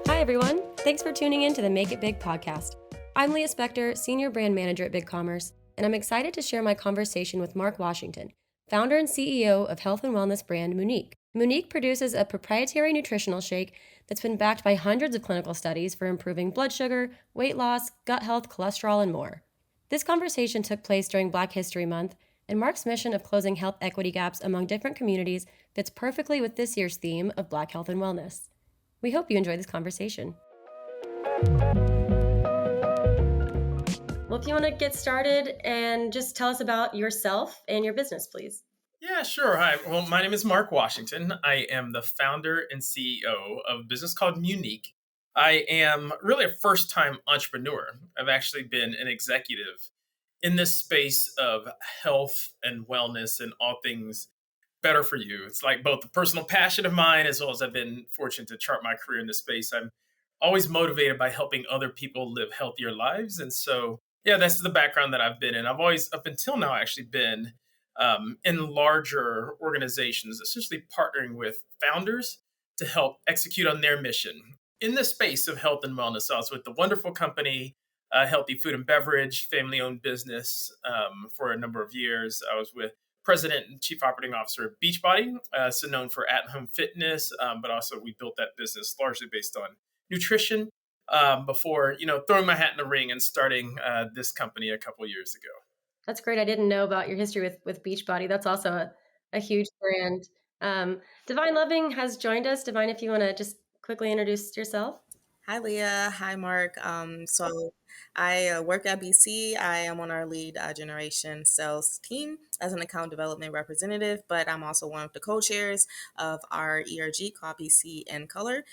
Hi, everyone. Thanks for tuning in to the Make It Big podcast. I'm Leah Spector, Senior Brand Manager at BigCommerce, and I'm excited to share my conversation with Marc Washington, founder and CEO of health and wellness brand Muniq. Muniq produces a proprietary nutritional shake that's been backed by hundreds of clinical studies for improving blood sugar, weight loss, gut health, cholesterol, and more. This conversation took place during Black History Month, and Marc's mission of closing health equity gaps among different communities fits perfectly with this year's theme of Black health and wellness. We hope you enjoy this conversation. Well, if you want to get started and just tell us about yourself and your business, please. Yeah, sure. Hi. Well, my name is Marc Washington. I am the founder and CEO of a business called Muniq. I am really a first time entrepreneur. I've actually been an executive in this space of health and wellness and all things better for you. It's like both a personal passion of mine as well as I've been fortunate to chart my career in this space. I'm always motivated by helping other people live healthier lives. And so, yeah, that's the background that I've been in. I've always, up until now, actually been in larger organizations, essentially partnering with founders to help execute on their mission in the space of health and wellness. I was with the wonderful company, Healthy Food and Beverage, family owned business for a number of years. I was with President and Chief Operating Officer of Beachbody, so known for at-home fitness, but also we built that business largely based on nutrition before throwing my hat in the ring and starting this company a couple years ago. That's great. I didn't know about your history with Beachbody. That's also a huge brand. Divine Loving has joined us. Divine, if you want to just quickly introduce yourself. Hi, Leah. Hi, Mark. So I work at BC. I am on our lead generation sales team as an account development representative, but I'm also one of the co-chairs of our ERG called BC in Color,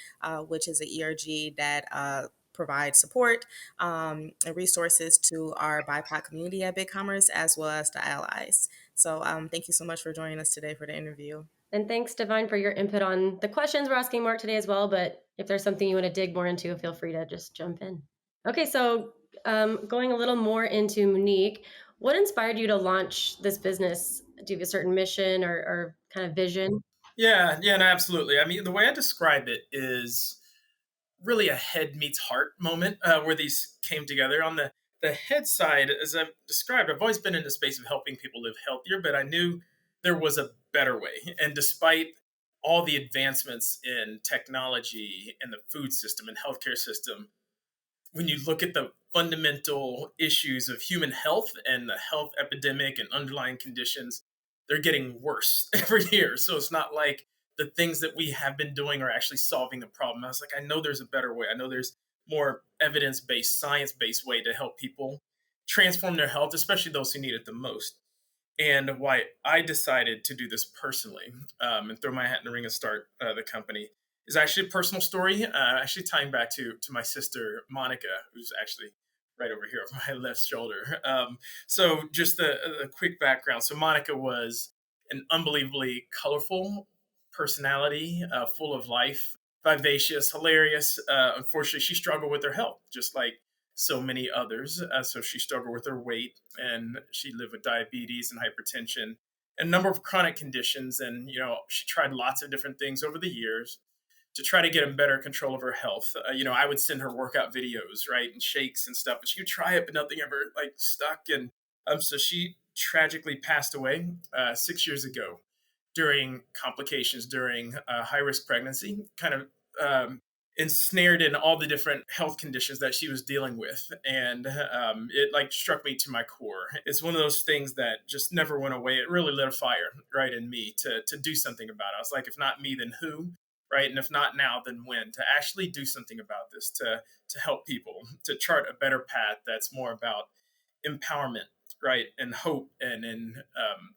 which is an ERG that provides support and resources to our BIPOC community at BigCommerce as well as the allies. So thank you so much for joining us today for the interview. And thanks, Divine, for your input on the questions we're asking Marc today as well. But if there's something you want to dig more into, feel free to just jump in. Okay, so going a little more into Muniq, what inspired you to launch this business? Do you have a certain mission or kind of vision? Yeah, no, absolutely. I mean, the way I describe it is really a head meets heart moment where these came together. On the head side, as I've described, I've always been in the space of helping people live healthier, but I knew there was a better way. And despite all the advancements in technology and the food system and healthcare system, when you look at the fundamental issues of human health and the health epidemic and underlying conditions, they're getting worse every year. So it's not like the things that we have been doing are actually solving the problem. I was like, I know there's a better way. I know there's more evidence-based, science-based way to help people transform their health, especially those who need it the most. And why I decided to do this personally and throw my hat in the ring and start the company is actually a personal story, actually tying back to my sister, Monica, who's actually right over here on my left shoulder. So just a quick background. So Monica was an unbelievably colorful personality, full of life, vivacious, hilarious. Unfortunately, she struggled with her health, just like so many others. So she struggled with her weight and she lived with diabetes and hypertension and a number of chronic conditions. And, she tried lots of different things over the years to try to get in better control of her health. I would send her workout videos, right, and shakes and stuff, but she would try it, but nothing ever stuck. And so she tragically passed away 6 years ago during complications during high risk pregnancy, kind of ensnared in all the different health conditions that she was dealing with. And it struck me to my core. It's one of those things that just never went away. It really lit a fire right in me to do something about it. I was like, if not me, then who? Right. And if not now, then when? To actually do something about this, to help people, to chart a better path that's more about empowerment, right, and hope, and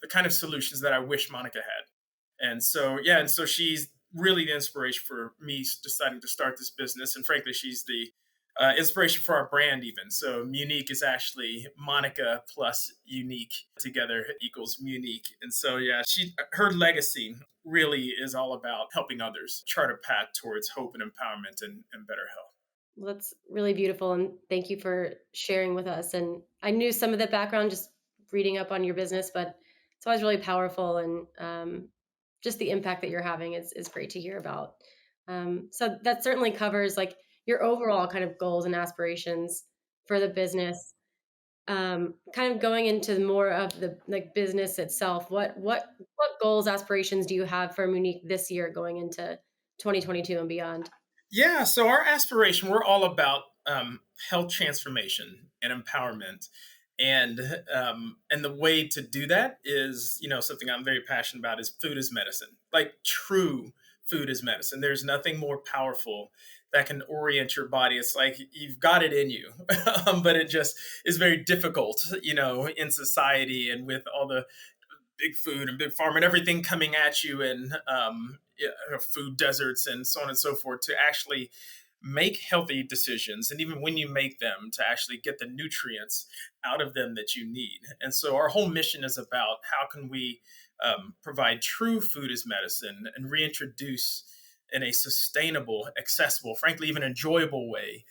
the kind of solutions that I wish Monica had. And so, she's really the inspiration for me deciding to start this business. And frankly, she's the inspiration for our brand even. So Muniq is actually Monica plus unique together equals Muniq. And so, her legacy really is all about helping others chart a path towards hope and empowerment and better health. Well, that's really beautiful. And thank you for sharing with us. And I knew some of the background just reading up on your business, but It's always really powerful, and just the impact that you're having is great to hear about. So that certainly covers like your overall kind of goals and aspirations for the business. Kind of going into more of the like business itself. What goals, aspirations do you have for Muniq this year going into 2022 and beyond? Yeah, so our aspiration, we're all about health transformation and empowerment. And the way to do that is, something I'm very passionate about is food is medicine. Like true food is medicine. There's nothing more powerful that can orient your body. It's like you've got it in you, but it just is very difficult, in society and with all the big food and big farm and everything coming at you and food deserts and so on and so forth to actually make healthy decisions, and even when you make them, to actually get the nutrients out of them that you need. And so our whole mission is about how can we provide true food as medicine and reintroduce in a sustainable, accessible, frankly even enjoyable way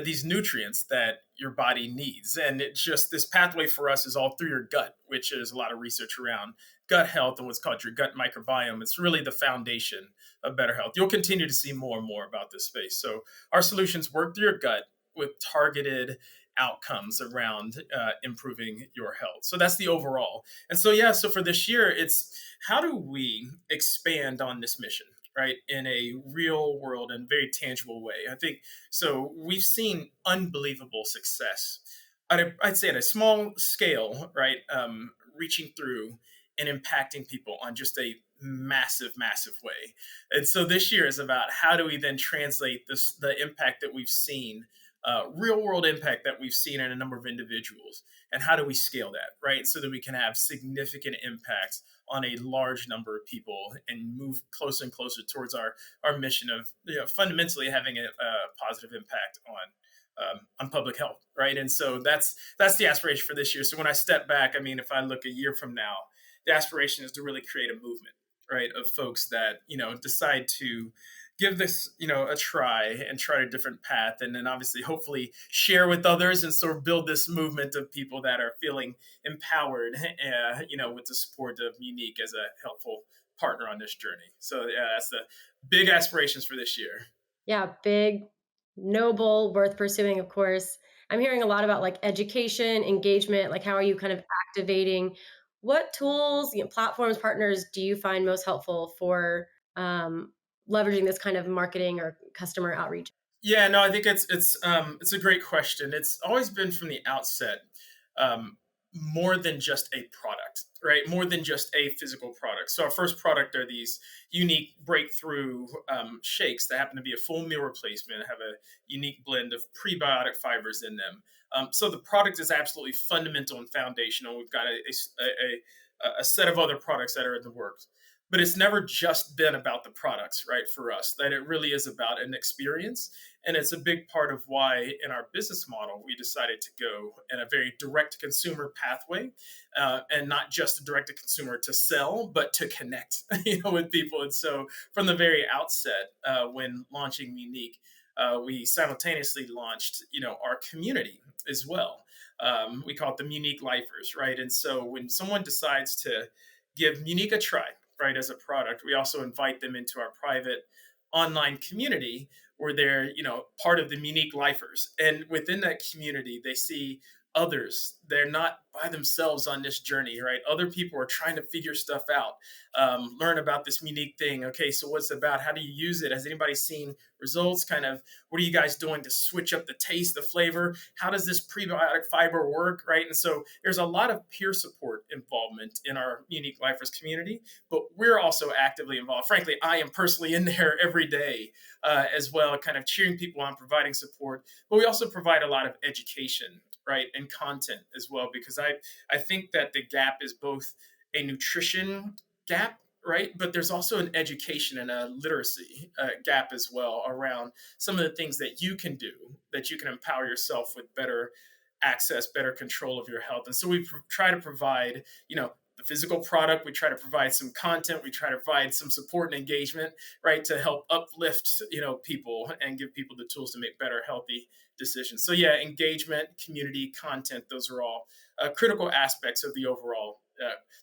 these nutrients that your body needs. And it's just this pathway for us is all through your gut, which is a lot of research around gut health and what's called your gut microbiome. It's really the foundation of better health. You'll continue to see more and more about this space. So our solutions work through your gut with targeted outcomes around improving your health. So that's the overall. And so, yeah, so for this year, it's how do we expand on this mission? Right, in a real world and very tangible way. I think so. We've seen unbelievable success. I'd say at a small scale, right, reaching through and impacting people on just a massive, massive way. And so this year is about how do we then translate the impact that we've seen, real world impact that we've seen in a number of individuals, and how do we scale that, right, so that we can have significant impacts on a large number of people and move closer and closer towards our mission of fundamentally having a positive impact on public health, right? And so that's the aspiration for this year. So when I step back, I mean, if I look a year from now, the aspiration is to really create a movement, right, of folks that decide to give this a try and try a different path, and then obviously hopefully share with others and sort of build this movement of people that are feeling empowered with the support of Muniq as a helpful partner on this journey. So yeah, that's the big aspirations for this year. Yeah, big, noble, worth pursuing, of course. I'm hearing a lot about like education, engagement, like how are you kind of activating? What tools, platforms, partners do you find most helpful for leveraging this kind of marketing or customer outreach? Yeah, no, I think it's a great question. It's always been from the outset um, more than just a product, right? More than just a physical product. So our first product are these unique breakthrough shakes that happen to be a full meal replacement, have a unique blend of prebiotic fibers in them. So the product is absolutely fundamental and foundational. We've got a set of other products that are in the works, but it's never just been about the products, right? For us, that it really is about an experience. And it's a big part of why in our business model, we decided to go in a very direct to consumer pathway, and not just a direct to consumer to sell, but to connect, with people. And so from the very outset, when launching Muniq, we simultaneously launched, our community as well. We call it the Muniq Lifers, right? And so when someone decides to give Muniq a try, right, as a product, we also invite them into our private online community where they're, part of the Muniq Lifers. And within that community, they see others. They're not by themselves on this journey, right? Other people are trying to figure stuff out, learn about this Muniq thing. Okay, so what's it about? How do you use it? Has anybody seen results? Kind of, what are you guys doing to switch up the taste, the flavor? How does this prebiotic fiber work, right? And so there's a lot of peer support involvement in our Muniq Lifers community, but we're also actively involved. Frankly, I am personally in there every day as well, kind of cheering people on, providing support. But we also provide a lot of education, right, and content as well, because I think that the gap is both a nutrition gap, right, but there's also an education and a literacy gap as well around some of the things that you can do, that you can empower yourself with better access, better control of your health. And so we try to provide, the physical product, we try to provide some content, we try to provide some support and engagement, right, to help uplift, people and give people the tools to make better, healthy decisions. So yeah, engagement, community, content, those are all critical aspects of the overall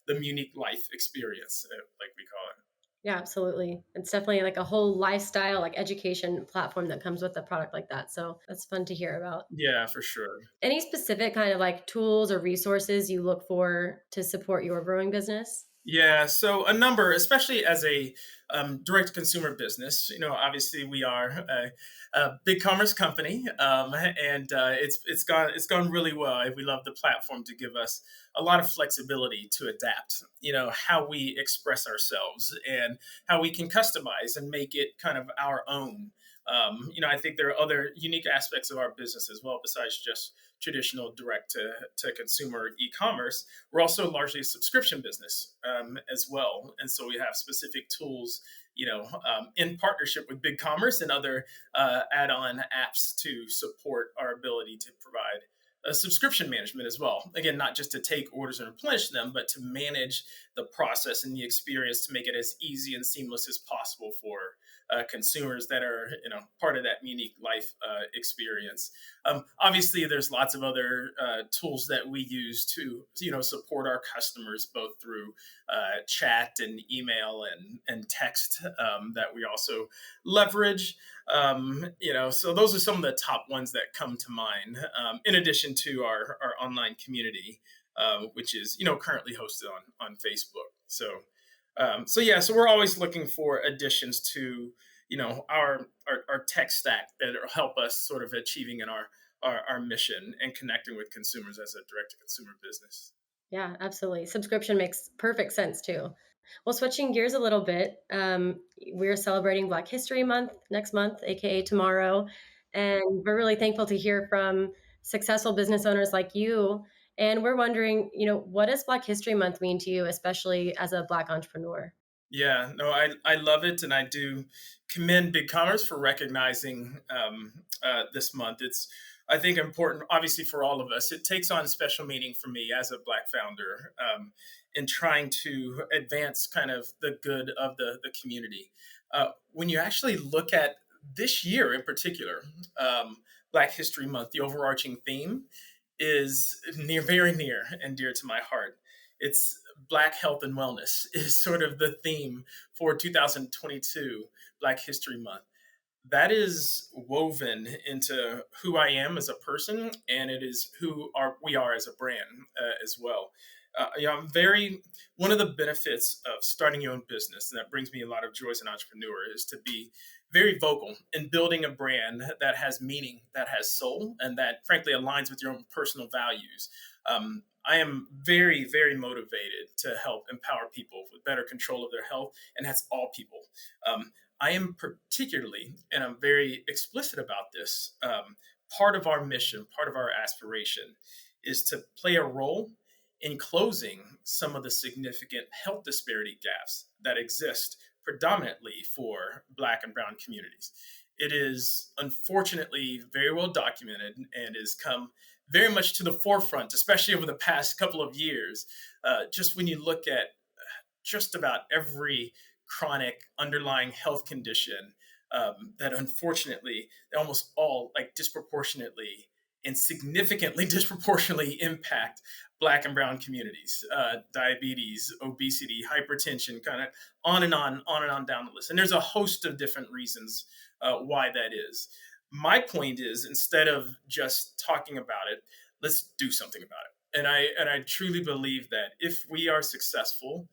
the Muniq life experience, like we call it. Yeah, absolutely. It's definitely like a whole lifestyle, like education platform that comes with a product like that. So that's fun to hear about. Yeah, for sure. Any specific kind of like tools or resources you look for to support your growing business? Yeah, so a number, especially as a direct consumer business. Obviously we are a big commerce company, and it's gone really well. We love the platform to give us a lot of flexibility to adapt. How we express ourselves and how we can customize and make it kind of our own. I think there are other unique aspects of our business as well besides just traditional direct to consumer e-commerce. We're also largely a subscription business as well, and so we have specific tools, in partnership with BigCommerce and other add-on apps to support our ability to provide a subscription management as well. Again, not just to take orders and replenish them, but to manage the process and the experience to make it as easy and seamless as possible for consumers that are, part of that unique life experience. Obviously, there's lots of other tools that we use to, support our customers both through chat and email and text that we also leverage. So those are some of the top ones that come to mind. In addition to our online community, which is currently hosted on Facebook. So we're always looking for additions to our tech stack that will help us sort of achieving in our mission and connecting with consumers as a direct to consumer business. Yeah, absolutely. Subscription makes perfect sense too. Well, switching gears a little bit, we're celebrating Black History Month next month, aka tomorrow, and we're really thankful to hear from successful business owners like you. And we're wondering, what does Black History Month mean to you, especially as a Black entrepreneur? Yeah, no, I love it, and I do commend BigCommerce for recognizing this month. It's, I think, important, obviously, for all of us. It takes on special meaning for me as a Black founder in trying to advance kind of the good of the community. When you actually look at this year in particular, Black History Month, the overarching theme is very near and dear to my heart. It's Black health and wellness is sort of the theme for 2022 Black History Month. That is woven into who I am as a person, and it is we are as a brand as well. I'm very one of the benefits of starting your own business, and that brings me a lot of joy as an entrepreneur, is to be very vocal in building a brand that has meaning, that has soul, and that frankly aligns with your own personal values. I am very, very motivated to help empower people with better control of their health, and that's all people. I am particularly, and I'm very explicit about this, part of our mission, part of our aspiration is to play a role in closing some of the significant health disparity gaps that exist predominantly for Black and Brown communities. It is unfortunately very well documented and has come very much to the forefront, especially over the past couple of years. Just when you look at just about every chronic underlying health condition that unfortunately almost all like disproportionately and significantly disproportionately impact Black and Brown communities, diabetes, obesity, hypertension, kind of on and on down the list. And there's a host of different reasons why that is. My point is, instead of just talking about it, let's do something about it. And I truly believe that if we are successful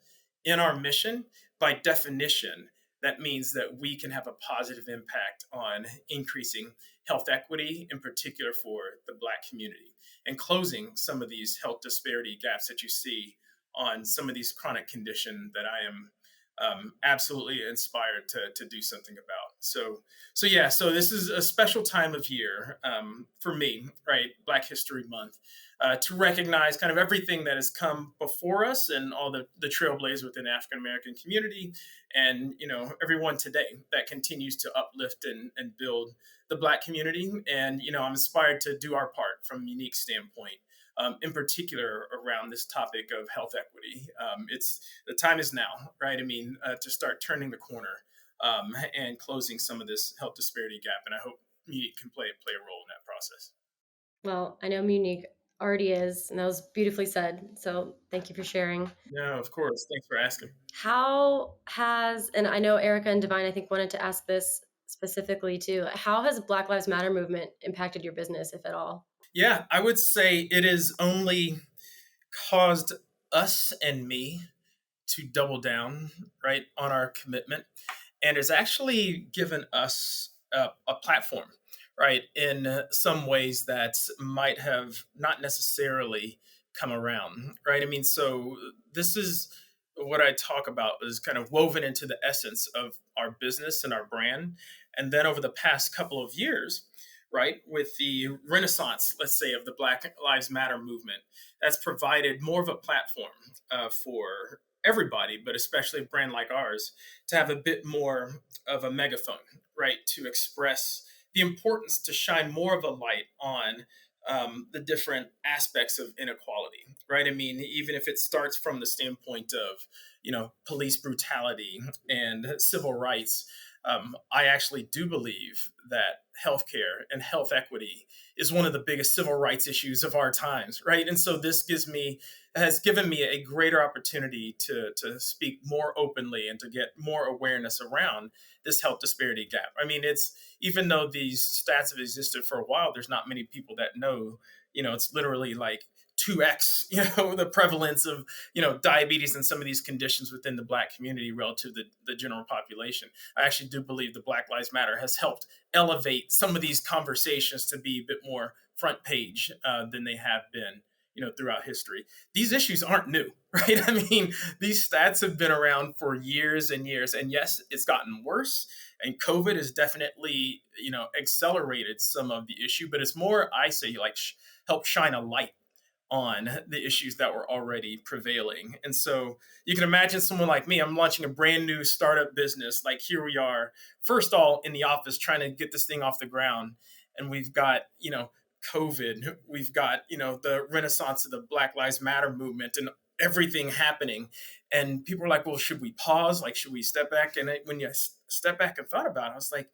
in our mission, by definition, that means that we can have a positive impact on increasing health equity, in particular for the Black community, and closing some of these health disparity gaps that you see on some of these chronic conditions that I am absolutely inspired to do something about. So this is a special time of year for me, right? Black History Month, to recognize kind of everything that has come before us and all the trailblazers within the African American community, and everyone today that continues to uplift and build the Black community. And I'm inspired to do our part from Muniq standpoint. In particular around this topic of health equity. It's the time is now, right? I mean, to start turning the corner and closing some of this health disparity gap. And I hope Muniq can play a role in that process. Well, I know Muniq Already is. And that was beautifully said. So thank you for sharing. No, of course. Thanks for asking. How has, and I know Erica and Divine, I think, wanted to ask this specifically too. How has Black Lives Matter movement impacted your business, if at all? Yeah, I would say it has only caused us and me to double down, right, on our commitment, and has actually given us a platform, right, in some ways that might have not necessarily come around, right? I mean, so this is what I talk about is kind of woven into the essence of our business and our brand. And then over the past couple of years, right, with the renaissance, let's say, of the Black Lives Matter movement, that's provided more of a platform for everybody, but especially a brand like ours, to have a bit more of a megaphone, right, to express the importance to shine more of a light on the different aspects of inequality, right? I mean, even if it starts from the standpoint of, police brutality and civil rights, I actually do believe that healthcare and health equity is one of the biggest civil rights issues of our times, right? And so this has given me a greater opportunity to speak more openly and to get more awareness around this health disparity gap. I mean, it's even though these stats have existed for a while, there's not many people that know, it's literally like 2x, the prevalence of, diabetes and some of these conditions within the Black community relative to the general population. I actually do believe the Black Lives Matter has helped elevate some of these conversations to be a bit more front page than they have been, throughout history. These issues aren't new, right? I mean, these stats have been around for years and years, and yes, it's gotten worse. And COVID has definitely, accelerated some of the issue, but it's more, I say, like help shine a light on the issues that were already prevailing. And so you can imagine someone like me, I'm launching a brand new startup business. Like here we are, first all in the office trying to get this thing off the ground. And we've got, COVID, we've got, the renaissance of the Black Lives Matter movement and everything happening. And people are like, well, should we pause? Like, should we step back? And when you step back and thought about it, I was like,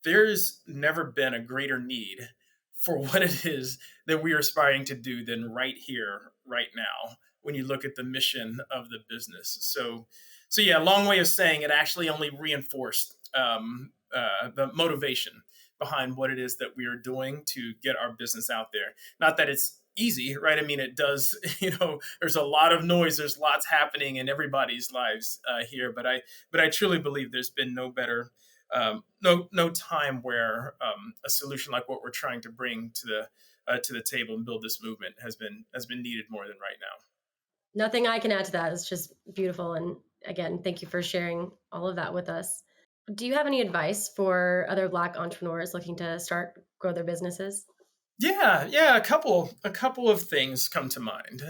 there's never been a greater need for what it is that we are aspiring to do than right here, right now, when you look at the mission of the business. So yeah, long way of saying it actually only reinforced the motivation behind what it is that we are doing to get our business out there. Not that it's easy, right? I mean, it does, there's a lot of noise, there's lots happening in everybody's lives here, but I truly believe there's been no better no time where a solution like what we're trying to bring to the table and build this movement has been needed more than right now. Nothing I can add to that. It's just beautiful. And again, thank you for sharing all of that with us. Do you have any advice for other Black entrepreneurs looking to grow their businesses? Yeah, a couple of things come to mind.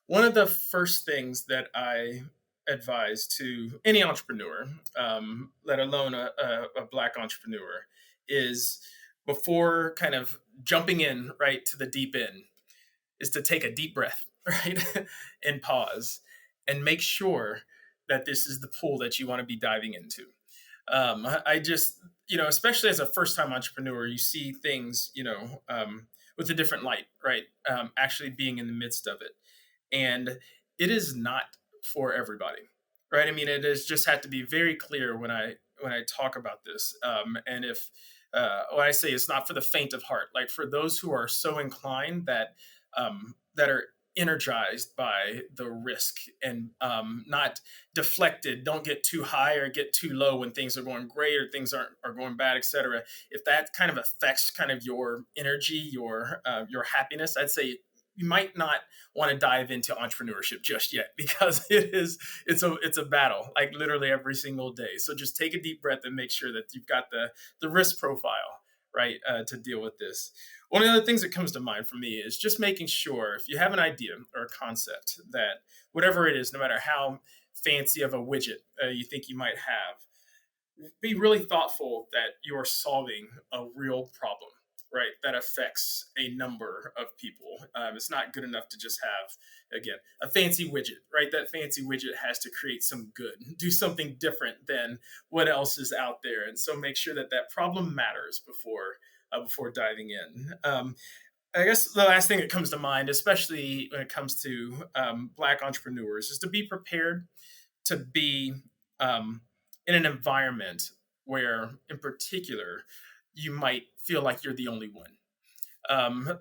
One of the first things that I advise to any entrepreneur, let alone a Black entrepreneur, is before kind of jumping in right to the deep end, is to take a deep breath, right, and pause, and make sure that this is the pool that you want to be diving into. I just, especially as a first time entrepreneur, you see things, with a different light, right? Actually being in the midst of it. And it is not for everybody, right? I mean, it has just had to be very clear when I talk about this. And if, when I say it's not for the faint of heart, like for those who are so inclined that are energized by the risk and not deflected, don't get too high or get too low when things are going great or things are going bad, etc. If that kind of affects kind of your energy, your happiness, I'd say you might not want to dive into entrepreneurship just yet, because it's a battle, like literally every single day. So just take a deep breath and make sure that you've got the risk profile right to deal with this. One of the things that comes to mind for me is just making sure, if you have an idea or a concept, that whatever it is, no matter how fancy of a widget you think you might have, be really thoughtful that you're solving a real problem, right? That affects a number of people. It's not good enough to just have, again, a fancy widget, right? That fancy widget has to create some good, do something different than what else is out there. And so make sure that that problem matters before diving in. I guess the last thing that comes to mind, especially when it comes to Black entrepreneurs, is to be prepared to be um, in an environment where, in particular, you might feel like you're the only one.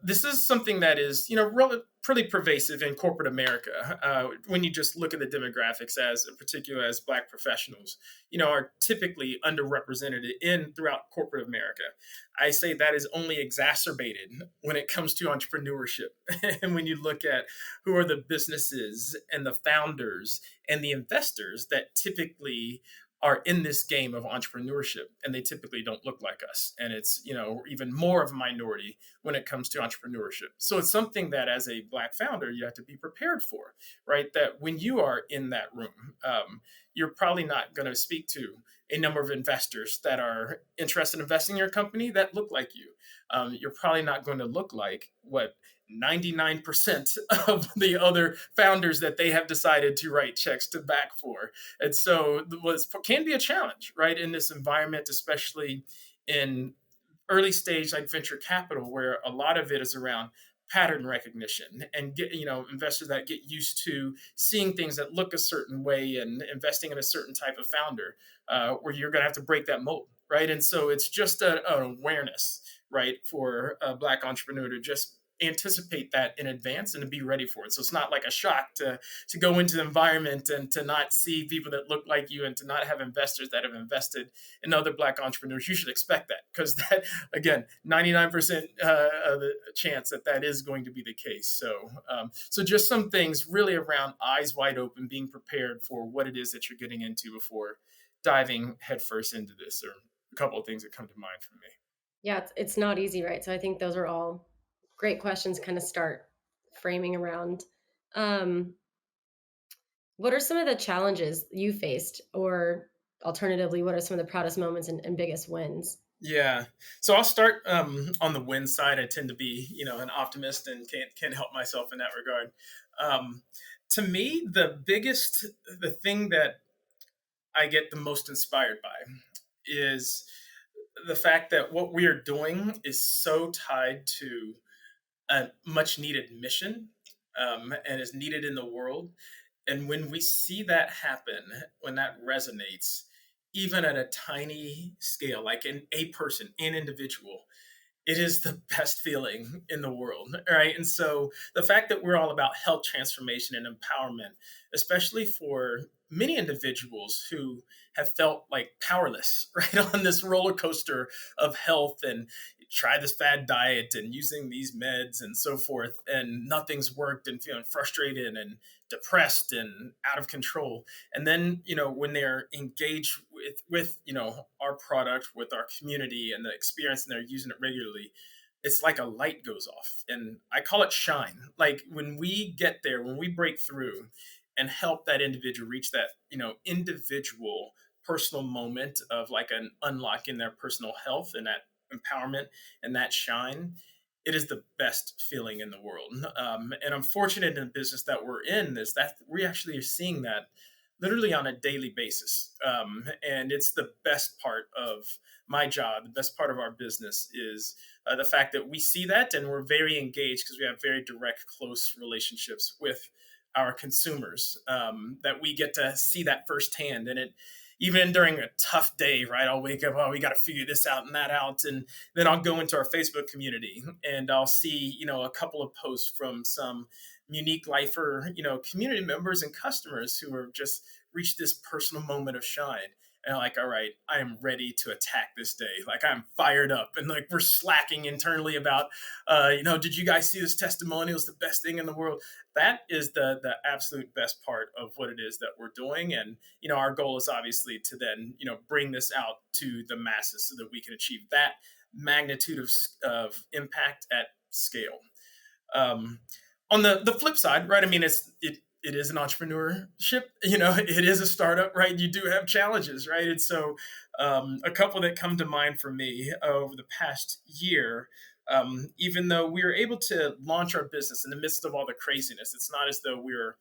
This is something that is, pretty pervasive in corporate America. When you just look at the demographics, as in particular as Black professionals, are typically underrepresented in throughout corporate America. I say that is only exacerbated when it comes to entrepreneurship, and when you look at who are the businesses and the founders and the investors that typically are in this game of entrepreneurship, and they typically don't look like us, and it's even more of a minority when it comes to entrepreneurship. So it's something that as a Black founder, you have to be prepared for, right? That when you are in that room, you're probably not going to speak to a number of investors that are interested in investing in your company that look like you. You're probably not going to look like what 99% of the other founders that they have decided to write checks to back for. And so what can be a challenge, right, in this environment, especially in early stage like venture capital, where a lot of it is around pattern recognition and get investors that get used to seeing things that look a certain way and investing in a certain type of founder, where you're going to have to break that mold, right? And so it's just an awareness, right, for a Black entrepreneur to just anticipate that in advance and to be ready for it. So it's not like a shock to go into the environment and to not see people that look like you and to not have investors that have invested in other Black entrepreneurs. You should expect that, because that, again, 99% of the chance that that is going to be the case. So just some things really around eyes wide open, being prepared for what it is that you're getting into before diving headfirst into this, or a couple of things that come to mind for me. Yeah, it's not easy, right? So I think those are all great questions, kind of start framing around. Um, what are some of the challenges you faced, or alternatively, what are some of the proudest moments and biggest wins? Yeah. So I'll start on the win side. I tend to be, an optimist and can't help myself in that regard. Um, to me, the thing that I get the most inspired by is the fact that what we are doing is so tied to a much needed mission, and is needed in the world. And when we see that happen, when that resonates, even at a tiny scale, like in a person, an individual, it is the best feeling in the world, right? And so the fact that we're all about health transformation and empowerment, especially for many individuals who have felt like powerless, right, on this roller coaster of health, and try this fad diet and using these meds and so forth, and nothing's worked, and feeling frustrated and depressed and out of control. And then, when they're engaged with our product, with our community and the experience, and they're using it regularly, it's like a light goes off, and I call it shine. Like when we get there, when we break through and help that individual reach that individual personal moment of like an unlock in their personal health and that empowerment and that shine, it is the best feeling in the world. And I'm fortunate in the business that we're in, is that we actually are seeing that literally on a daily basis. And it's the best part of my job. The best part of our business is the fact that we see that, and we're very engaged because we have very direct, close relationships with our consumers, that we get to see that firsthand. And it, even during a tough day, right, I'll wake up, oh, we got to figure this out and that out. And then I'll go into our Facebook community and I'll see, a couple of posts from some Muniq lifer, community members and customers who have just reached this personal moment of shine. And I'm like, all right, I am ready to attack this day. Like I'm fired up, and like we're slacking internally about, did you guys see this testimonial? It's the best thing in the world. That is the absolute best part of what it is that we're doing. And, our goal is obviously to then, bring this out to the masses so that we can achieve that magnitude of impact at scale. Um, on the flip side, right? I mean, it is an entrepreneurship, it is a startup, right? You do have challenges, right? And so a couple that come to mind for me over the past year, even though we were able to launch our business in the midst of all the craziness, it's not as though we were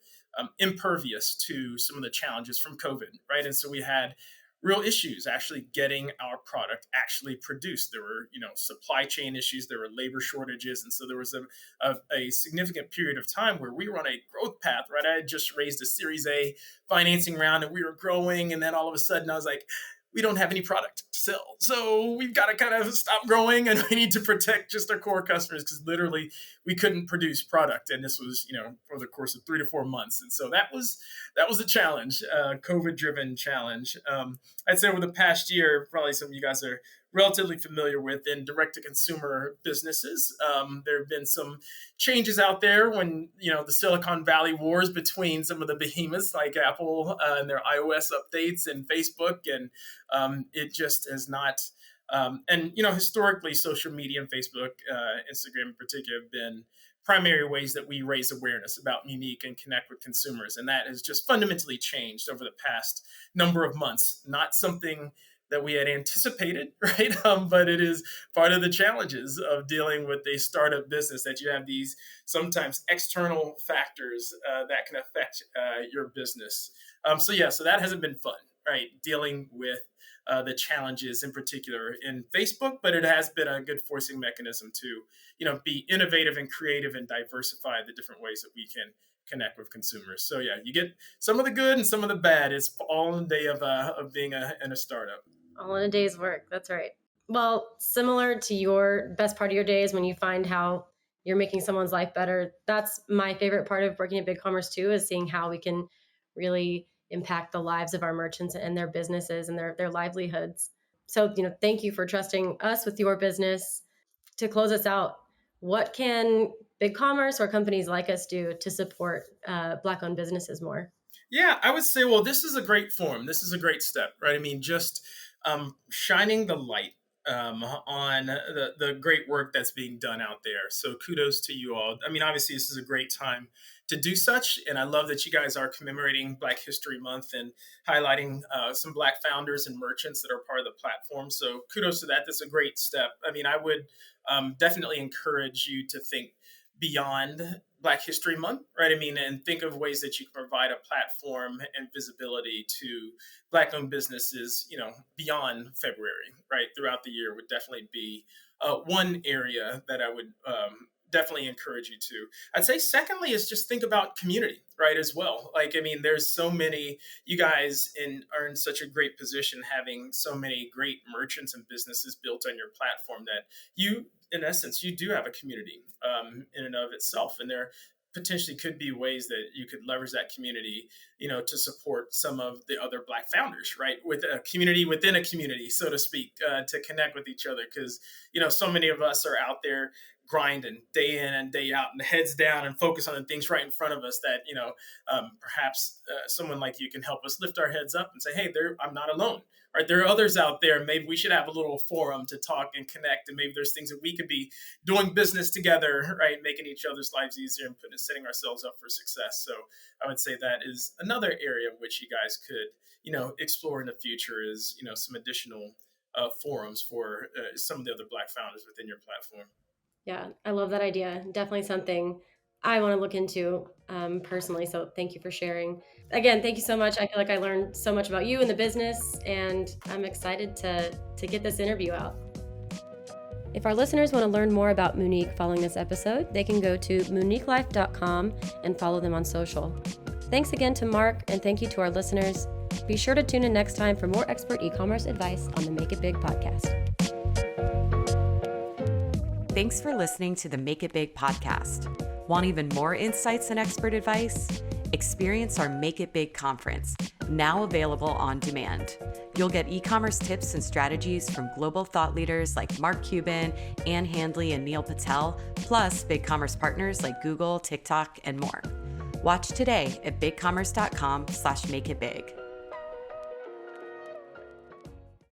impervious to some of the challenges from COVID, right? And so we had real issues actually getting our product actually produced. There were, supply chain issues, there were labor shortages. And so there was a significant period of time where we were on a growth path, right? I had just raised a Series A financing round and we were growing. And then all of a sudden I was like, we don't have any product to sell. So we've got to kind of stop growing and we need to protect just our core customers because literally we couldn't produce product. And this was, for the course of 3 to 4 months. And so that was a challenge, COVID-driven challenge. I'd say over the past year, probably some of you guys are relatively familiar with in direct-to-consumer businesses. There have been some changes out there when, the Silicon Valley wars between some of the behemoths like Apple and their iOS updates and Facebook. And it just has not, historically, social media and Facebook, Instagram in particular, have been primary ways that we raise awareness about Muniq and connect with consumers. And that has just fundamentally changed over the past number of months. Not something that we had anticipated, right? But it is part of the challenges of dealing with a startup business that you have these sometimes external factors that can affect your business. So that hasn't been fun, right? Dealing with the challenges in particular in Facebook, but it has been a good forcing mechanism to, be innovative and creative and diversify the different ways that we can connect with consumers. So yeah, you get some of the good and some of the bad. It's all in the day of being in a startup. All in a day's work. That's right. Well, similar to your best part of your day is when you find how you're making someone's life better. That's my favorite part of working at BigCommerce too, is seeing how we can really impact the lives of our merchants and their businesses and their livelihoods. So, thank you for trusting us with your business. To close us out, what can BigCommerce or companies like us do to support Black-owned businesses more? Yeah, I would say, well, this is a great forum. This is a great step, right? I mean, just shining the light on the great work that's being done out there. So kudos to you all. I mean, obviously, this is a great time to do such. And I love that you guys are commemorating Black History Month and highlighting some Black founders and merchants that are part of the platform. So kudos to that. That's a great step. I mean, I would definitely encourage you to think beyond Black History Month, right? I mean, and think of ways that you can provide a platform and visibility to Black-owned businesses, beyond February, right? Throughout the year would definitely be one area that I would definitely encourage you to. I'd say secondly is just think about community, right, as well. Like, I mean, there's so many, you guys are in such a great position having so many great merchants and businesses built on your platform that you, in essence, you do have a community in and of itself. And there potentially could be ways that you could leverage that community, to support some of the other Black founders, right? With a community within a community, so to speak, to connect with each other. Because, so many of us are out there grinding day in and day out and heads down and focus on the things right in front of us that, perhaps someone like you can help us lift our heads up and say, hey, I'm not alone. Right? There are others out there. Maybe we should have a little forum to talk and connect. And maybe there's things that we could be doing business together, right? Making each other's lives easier and setting ourselves up for success. So I would say that is another area in which you guys could, explore in the future is, some additional forums for some of the other Black founders within your platform. Yeah, I love that idea. Definitely something I want to look into personally. So thank you for sharing. Again, thank you so much. I feel like I learned so much about you and the business, and I'm excited to get this interview out. If our listeners want to learn more about Muniq following this episode, they can go to muniqlife.com and follow them on social. Thanks again to Marc, and thank you to our listeners. Be sure to tune in next time for more expert e-commerce advice on the Make It Big podcast. Thanks for listening to the Make It Big podcast. Want even more insights and expert advice? Experience our Make It Big conference, now available on demand. You'll get e-commerce tips and strategies from global thought leaders like Mark Cuban, Ann Handley, and Neil Patel, plus BigCommerce partners like Google, TikTok, and more. Watch today at bigcommerce.com/makeitbig.